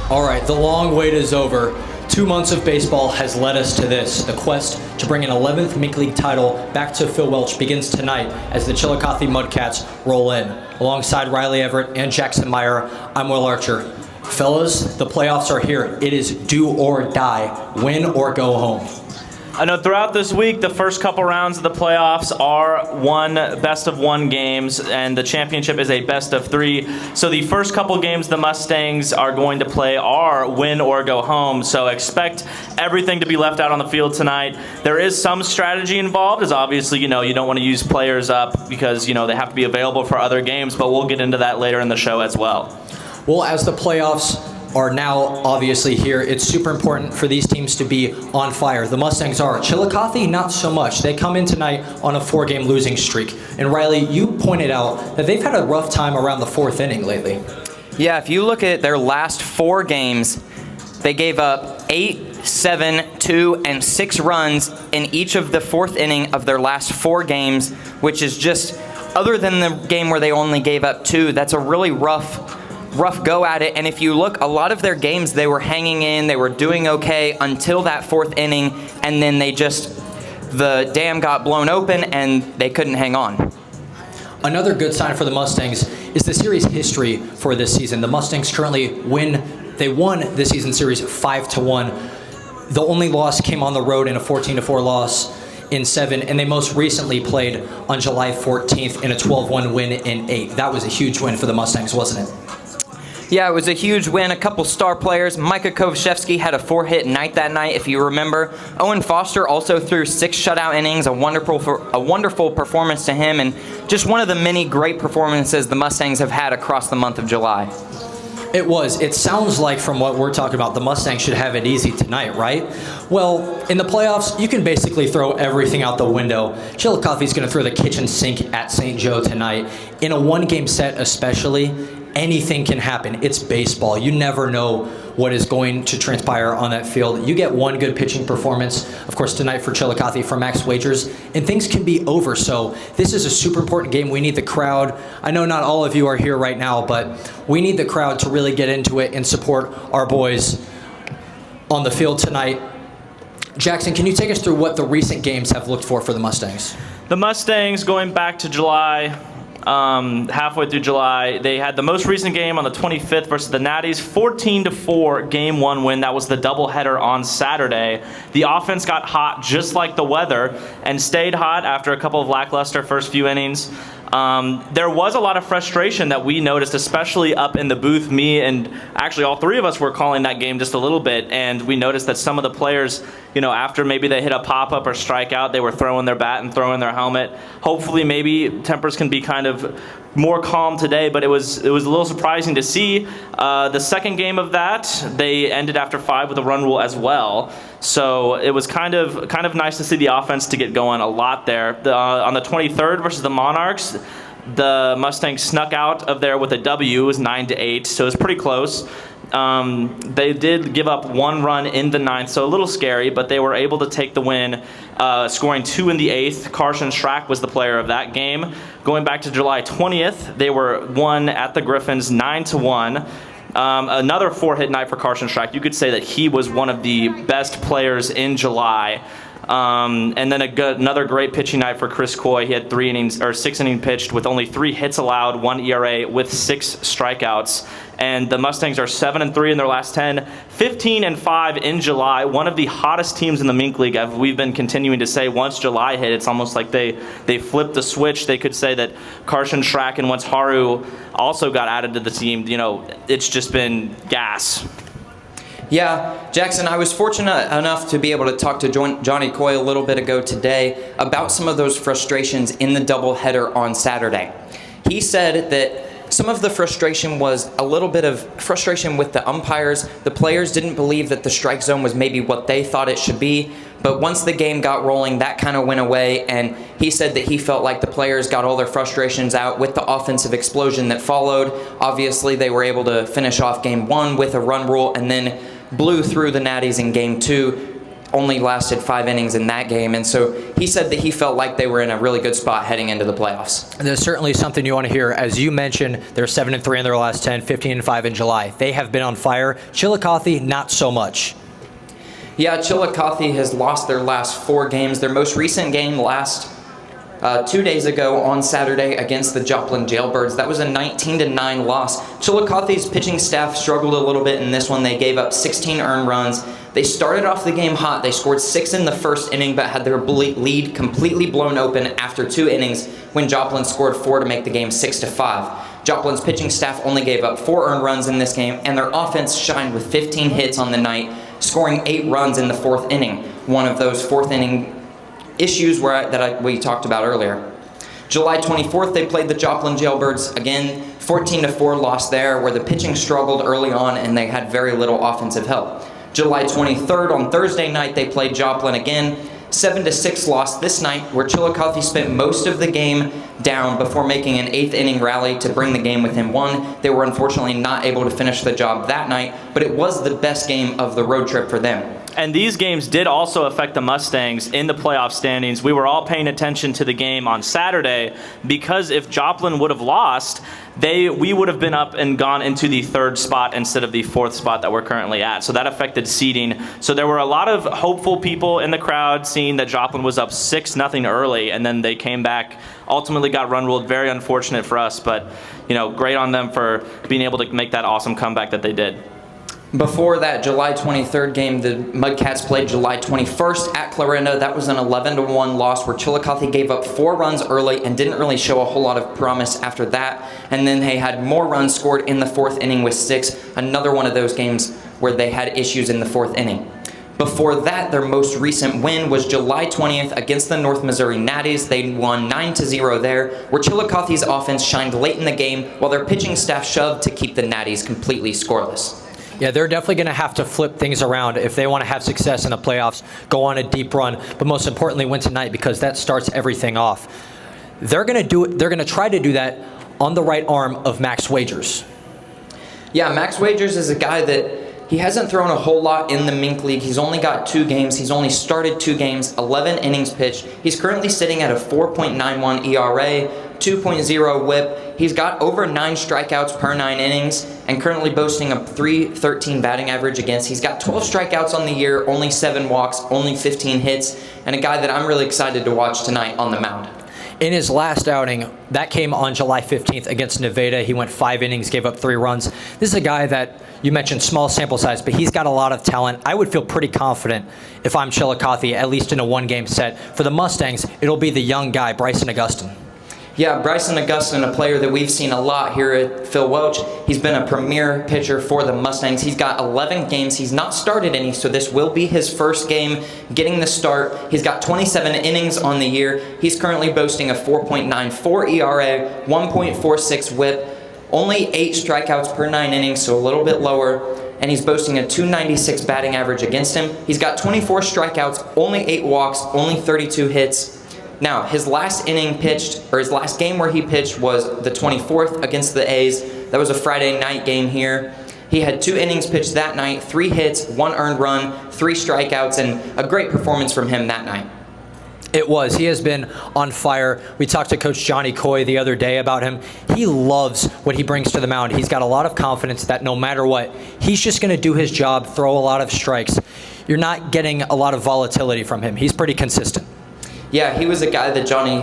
All right, the long wait is over. 2 months of baseball has led us to this. The quest to bring an 11th Mink League title back to Phil Welch begins tonight as the Chillicothe Mudcats roll in. Alongside Riley Everett and Jackson Meyer, I'm Will Archer. Fellas, the playoffs are here. It is do or die, win or go home. I know throughout this week, the first couple rounds of the playoffs are best of one games, and the championship is a best of three. So the first couple games the Mustangs are going to play are win or go home. So expect everything to be left out on the field tonight. There is some strategy involved, as obviously, you don't want to use players up because, they have to be available for other games, but we'll get into that later in the show as well. Well, as the playoffs are now obviously here, it's super important for these teams to be on fire. The Mustangs are. Chillicothe, not so much. They come in tonight on a 4-game losing streak. And Riley, you pointed out that they've had a rough time around the 4th inning lately. Yeah, if you look at their last 4 games, they gave up 8, 7, 2, and 6 runs in each of the 4th inning of their last 4 games, which is just, other than the game where they only gave up 2, that's a really rough go at it. And if you look, a lot of their games, they were hanging in, they were doing okay until that 4th inning, and then the dam got blown open and they couldn't hang on. Another good sign for the Mustangs is the series history for this season. The Mustangs currently won this season series 5-1. The only loss came on the road in a 14-4 loss in 7, and they most recently played on July 14th in a 12-1 win in 8. That was a huge win for the Mustangs, wasn't it? Yeah, it was a huge win. A couple star players. Micah Kovashevsky had a 4-hit night that night, if you remember. Owen Foster also threw 6 shutout innings, a wonderful performance to him, and just one of the many great performances the Mustangs have had across the month of July. It was. It sounds like, from what we're talking about, the Mustangs should have it easy tonight, right? Well, in the playoffs, you can basically throw everything out the window. Chillicothe's going to throw the kitchen sink at St. Joe tonight. In a 1-game set especially, anything can happen. It's baseball. You never know what is going to transpire on that field. You get one good pitching performance, of course, tonight for Chillicothe for Max Wagers, and things can be over. So this is a super important game. We need the crowd. I know not all of you are here right now, but we need the crowd to really get into it and support our boys on the field tonight. Jackson, can you take us through what the recent games have looked for the Mustangs? The Mustangs, going back to July, halfway through July, they had the most recent game on the 25th versus the Natties, 14-4 game 1 win. That was the doubleheader on Saturday. The offense got hot just like the weather and stayed hot after a couple of lackluster first few innings. There was a lot of frustration that we noticed, especially up in the booth. Me and actually all 3 of us were calling that game just a little bit, and we noticed that some of the players, after maybe they hit a pop-up or strikeout, they were throwing their bat and throwing their helmet. Hopefully maybe tempers can be kind of more calm today, but it was a little surprising to see. The second game of that, they ended after 5 with a run rule as well. So it was kind of nice to see the offense to get going a lot there. On the 23rd versus the Monarchs, the Mustangs snuck out of there with a W. It was 9-8, so it was pretty close. They did give up 1 run in the 9th, so a little scary, but they were able to take the win, scoring 2 in the 8th. Carson Schrack was the player of that game. Going back to July 20th, they were won at the Griffins 9-1. Another 4-hit night for Carson Schrack. You could say that he was one of the best players in July. And then another great pitching night for Chris Coy. He had 6 innings pitched with only 3 hits allowed, 1 ERA with 6 strikeouts. And the Mustangs are 7-3 in their last 10, 15-5 in July. One of the hottest teams in the Mink League. We've been continuing to say once July hit, it's almost like they flipped the switch. They could say that Carson Schrack, and once Haru also got added to the team, it's just been gas. Yeah, Jackson, I was fortunate enough to be able to talk to Johnny Coy a little bit ago today about some of those frustrations in the doubleheader on Saturday. He said that some of the frustration was a little bit of frustration with the umpires. The players didn't believe that the strike zone was maybe what they thought it should be. But once the game got rolling, that kind of went away. And he said that he felt like the players got all their frustrations out with the offensive explosion that followed. Obviously, they were able to finish off game 1 with a run rule and then blew through the Natties in game 2. only lasted 5 innings in that game. And so he said that he felt like they were in a really good spot heading into the playoffs. There's certainly something you want to hear. As you mentioned, they're 7-3 in their last 10, 15-5 in July. They have been on fire. Chillicothe, not so much. Yeah, Chillicothe has lost their last 4 games. Their most recent game last 2 days ago on Saturday against the Joplin Jailbirds. That was a 19-9 loss. Chillicothe's pitching staff struggled a little bit in this one. They gave up 16 earned runs. They started off the game hot. They scored 6 in the first inning, but had their lead completely blown open after 2 innings when Joplin scored 4 to make the game 6-5. Joplin's pitching staff only gave up 4 earned runs in this game, and their offense shined with 15 hits on the night, scoring 8 runs in the 4th inning. One of those 4th inning issues we talked about earlier. July 24th, they played the Joplin Jailbirds again, 14-4 loss there, where the pitching struggled early on and they had very little offensive help. July 23rd, on Thursday night, they played Joplin again, 7-6 loss this night, where Chillicothe spent most of the game down before making an 8th inning rally to bring the game within 1. They were unfortunately not able to finish the job that night, but it was the best game of the road trip for them. And these games did also affect the Mustangs in the playoff standings. We were all paying attention to the game on Saturday because if Joplin would have lost, we would have been up and gone into the 3rd spot instead of the 4th spot that we're currently at. So that affected seeding. So there were a lot of hopeful people in the crowd seeing that Joplin was up 6-0 early, and then they came back, ultimately got run ruled. Very unfortunate for us, but great on them for being able to make that awesome comeback that they did. Before that July 23rd game, the Mudcats played July 21st at Clarinda. That was an 11-1 loss where Chillicothe gave up 4 runs early and didn't really show a whole lot of promise after that. And then they had more runs scored in the 4th inning with 6. Another one of those games where they had issues in the 4th inning. Before that, their most recent win was July 20th against the North Missouri Natties. They won 9-0 there, where Chillicothe's offense shined late in the game while their pitching staff shoved to keep the Natties completely scoreless. Yeah, they're definitely going to have to flip things around if they want to have success in the playoffs, go on a deep run, but most importantly, win tonight because that starts everything off. They're going to do it. They're going to try to do that on the right arm of Max Wagers. Yeah, Max Wagers is a guy that he hasn't thrown a whole lot in the Mink League. He's only got 2 games. He's only started 2 games, 11 innings pitched. He's currently sitting at a 4.91 ERA, 2.0 whip. He's got over 9 strikeouts per 9 innings and currently boasting a .313 batting average against. He's got 12 strikeouts on the year, only 7 walks, only 15 hits, and a guy that I'm really excited to watch tonight on the mound. In his last outing, that came on July 15th against Nevada. He went 5 innings, gave up 3 runs. This is a guy that you mentioned small sample size, but he's got a lot of talent. I would feel pretty confident if I'm Chillicothe, at least in a 1-game set. For the Mustangs, it'll be the young guy, Bryson Augustin. Yeah, Bryson Augustin, a player that we've seen a lot here at Phil Welch. He's been a premier pitcher for the Mustangs. He's got 11 games. He's not started any, so this will be his first game getting the start. He's got 27 innings on the year. He's currently boasting a 4.94 ERA, 1.46 whip, only 8 strikeouts per 9 innings, so a little bit lower. And he's boasting a .296 batting average against him. He's got 24 strikeouts, only 8 walks, only 32 hits. Now, his last inning pitched, or his last game where he pitched was the 24th against the A's. That was a Friday night game here. He had 2 innings pitched that night, 3 hits, 1 earned run, 3 strikeouts, and a great performance from him that night. It was. He has been on fire. We talked to Coach Johnny Coy the other day about him. He loves what he brings to the mound. He's got a lot of confidence that no matter what, he's just going to do his job, throw a lot of strikes. You're not getting a lot of volatility from him. He's pretty consistent. Yeah, he was a guy that Johnny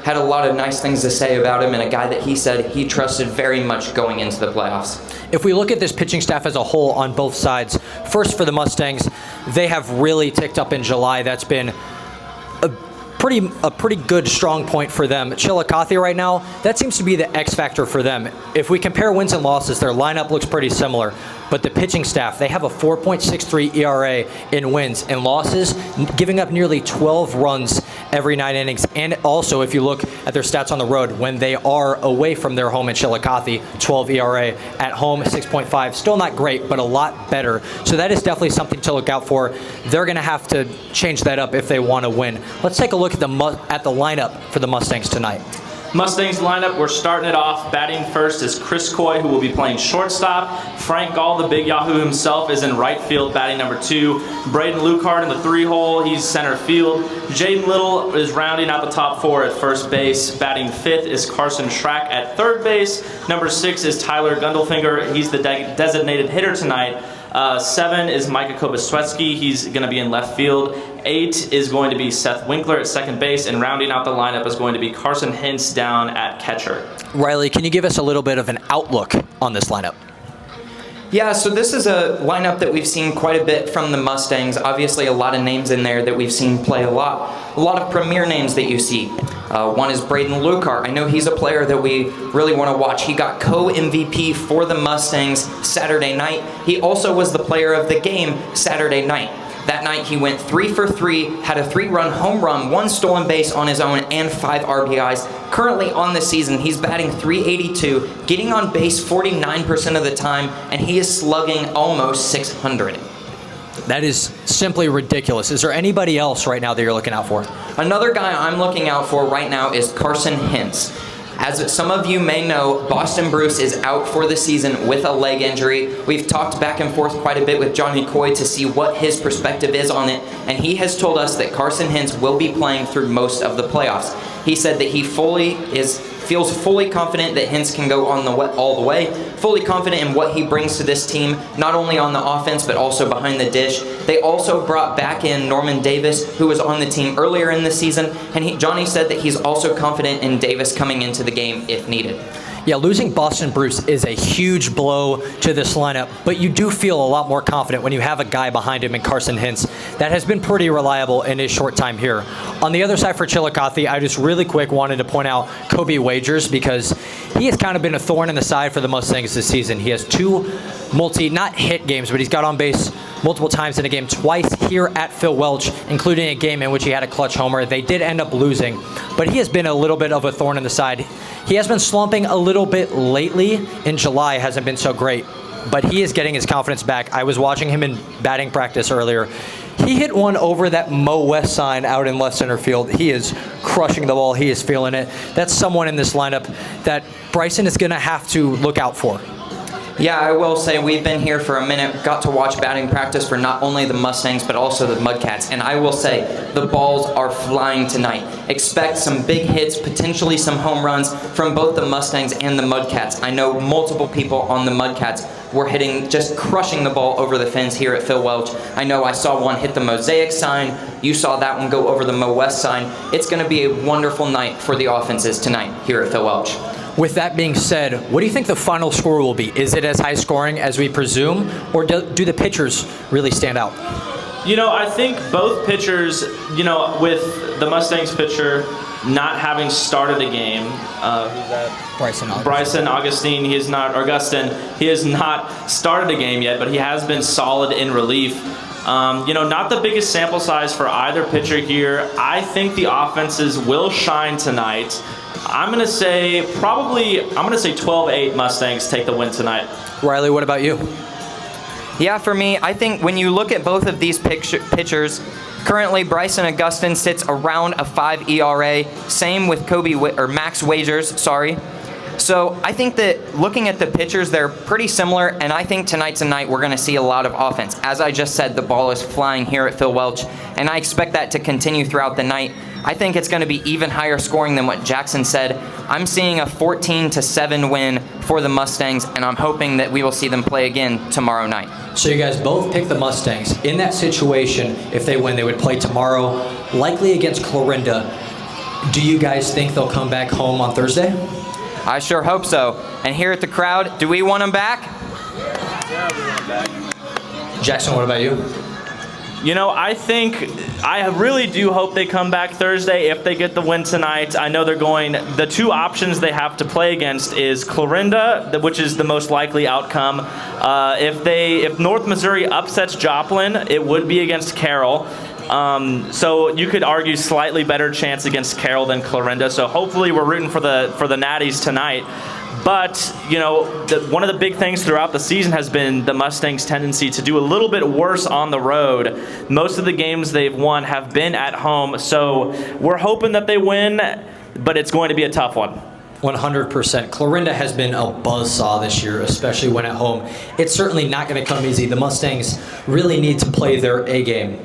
had a lot of nice things to say about him, and a guy that he said he trusted very much going into the playoffs. If we look at this pitching staff as a whole on both sides, first for the Mustangs, they have really ticked up in July. That's been a pretty good strong point for them. Chillicothe right now, that seems to be the X factor for them. If we compare wins and losses, their lineup looks pretty similar. But the pitching staff, they have a 4.63 ERA in wins and losses, giving up nearly 12 runs every 9 innings. And also, if you look at their stats on the road, when they are away from their home in Chillicothe, 12 ERA. At home, 6.5. Still not great, but a lot better. So that is definitely something to look out for. They're going to have to change that up if they want to win. Let's take a look at the lineup for the Mustangs tonight. Mustangs lineup, we're starting it off. Batting first is Chris Coy, who will be playing shortstop. Frank Gall, the big Yahoo himself, is in right field, batting number 2. Braden Lucard in the 3-hole, he's center field. Jaden Little is rounding out the top 4 at first base. Batting 5th is Carson Schrack at third base. Number 6 is Tyler Gundelfinger. He's the designated hitter tonight. 7 is Micah Kobaswetsky. He's going to be in left field. 8 is going to be Seth Winkler at second base, and rounding out the lineup is going to be Carson Hintz down at catcher. Riley, can you give us a little bit of an outlook on this lineup? Yeah, so this is a lineup that we've seen quite a bit from the Mustangs. Obviously, a lot of names in there that we've seen play a lot. A lot of premier names that you see. One is Braden Lucard. I know he's a player that we really want to watch. He got co-MVP for the Mustangs Saturday night. He also was the player of the game Saturday night. That night he went 3 for 3, had a 3-run home run, 1 stolen base on his own, and 5 RBIs. Currently on the season, he's batting .382, getting on base 49% of the time, and he is slugging almost .600. That is simply ridiculous. Is there anybody else right now that you're looking out for? Another guy I'm looking out for right now is Carson Hintz. As some of you may know, Boston Bruce is out for the season with a leg injury. We've talked back and forth quite a bit with Johnny Coy to see what his perspective is on it, and he has told us that Carson Hintz will be playing through most of the playoffs. He said that he feels fully confident that Hintz can go all the way, fully confident in what he brings to this team, not only on the offense but also behind the dish. They also brought back in Norman Davis, who was on the team earlier in the season, and Johnny said that he's also confident in Davis coming into the game if needed. Yeah, losing Boston Bruce is a huge blow to this lineup, but you do feel a lot more confident when you have a guy behind him in Carson Hintz that has been pretty reliable in his short time here. On the other side for Chillicothe, I just really quick wanted to point out Kobe Wagers, because he has kind of been a thorn in the side for the Mustangs this season. He has 2 not hit games, but he's got on base multiple times in a game, twice here at Phil Welch, including a game in which he had a clutch homer. They did end up losing, but he has been a little bit of a thorn in the side. He has been slumping a little bit lately. In July, hasn't been so great, but he is getting his confidence back. I was watching him in batting practice earlier. He hit one over that Mo West sign out in left center field. He is crushing the ball. He is feeling it. That's someone in this lineup that Bryson is going to have to look out for. Yeah, I will say we've been here for a minute, got to watch batting practice for not only the Mustangs but also the Mudcats, and I will say the balls are flying tonight. Expect some big hits, potentially some home runs from both the Mustangs and the Mudcats. I know multiple people on the Mudcats were hitting, just crushing the ball over the fence here at Phil Welch. I know I saw one hit the Mosaic sign. You saw that one go over the Mo West sign. It's going to be a wonderful night for the offenses tonight here at Phil Welch. With that being said, what do you think the final score will be? Is it as high scoring as we presume, or do the pitchers really stand out? You know, I think both pitchers, you know, with the Mustangs pitcher not having started a game, Bryson Augustine, he has not started a game yet, but he has been solid in relief. You know, not the biggest sample size for either pitcher here. I think the offenses will shine tonight. I'm going to say 12-8 Mustangs take the win tonight. Riley, what about you? Yeah, for me, I think when you look at both of these pitchers, currently Bryson Augustine sits around a 5 ERA. Same with Max Wagers, sorry. So I think that looking at the pitchers, they're pretty similar, and I think tonight's a night we're going to see a lot of offense. As I just said, the ball is flying here at Phil Welch, and I expect that to continue throughout the night. I think it's going to be even higher scoring than what Jackson said. I'm seeing a 14-7 win for the Mustangs, and I'm hoping that we will see them play again tomorrow night. So you guys both pick the Mustangs. In that situation, if they win, they would play tomorrow, likely against Clarinda. Do you guys think they'll come back home on Thursday? I sure hope so. And here at the crowd, do we want them back? Yeah, we want them back. Jackson, what about you? You know, I really do hope they come back Thursday if they get the win tonight. I know the 2 options they have to play against is Clarinda, which is the most likely outcome. If North Missouri upsets Joplin, it would be against Carroll. So you could argue slightly better chance against Carroll than Clarinda. So hopefully we're rooting for the Natties tonight. But, you know, one of the big things throughout the season has been the Mustangs' tendency to do a little bit worse on the road. Most of the games they've won have been at home. So we're hoping that they win. but it's going to be a tough one. 100%. Clarinda has been a buzzsaw this year, especially when at home. It's certainly not going to come easy. The Mustangs really need to play their A game.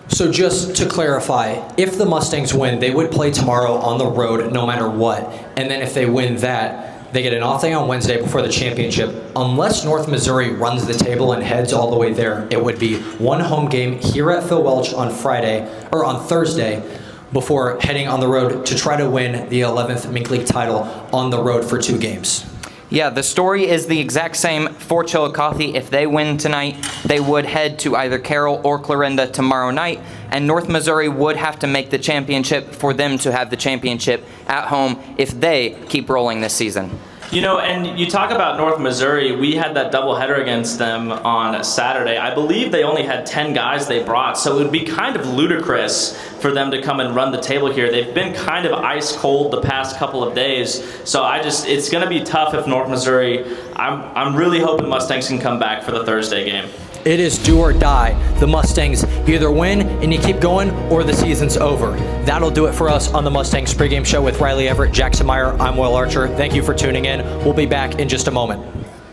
So just to clarify, if the Mustangs win, they would play tomorrow on the road no matter what. And then if they win that, they get an off day on Wednesday before the championship. Unless North Missouri runs the table and heads all the way there, it would be one home game here at Phil Welch on Thursday, before heading on the road to try to win the 11th Mink League title on the road for 2 games. Yeah, the story is the exact same for Chillicothe. If they win tonight, they would head to either Carroll or Clarinda tomorrow night, and North Missouri would have to make the championship for them to have the championship at home if they keep rolling this season. You know, and you talk about North Missouri, we had that doubleheader against them on Saturday. I believe they only had 10 guys they brought, so it would be kind of ludicrous for them to come and run the table here. They've been kind of ice cold the past couple of days, so it's going to be tough if North Missouri, I'm really hoping Mustangs can come back for the Thursday game. It is do or die. The Mustangs either win and you keep going, or the season's over. That'll do it for us on the Mustangs pregame show with Riley Everett, Jackson Meyer. I'm Will Archer. Thank you for tuning in. We'll be back in just a moment.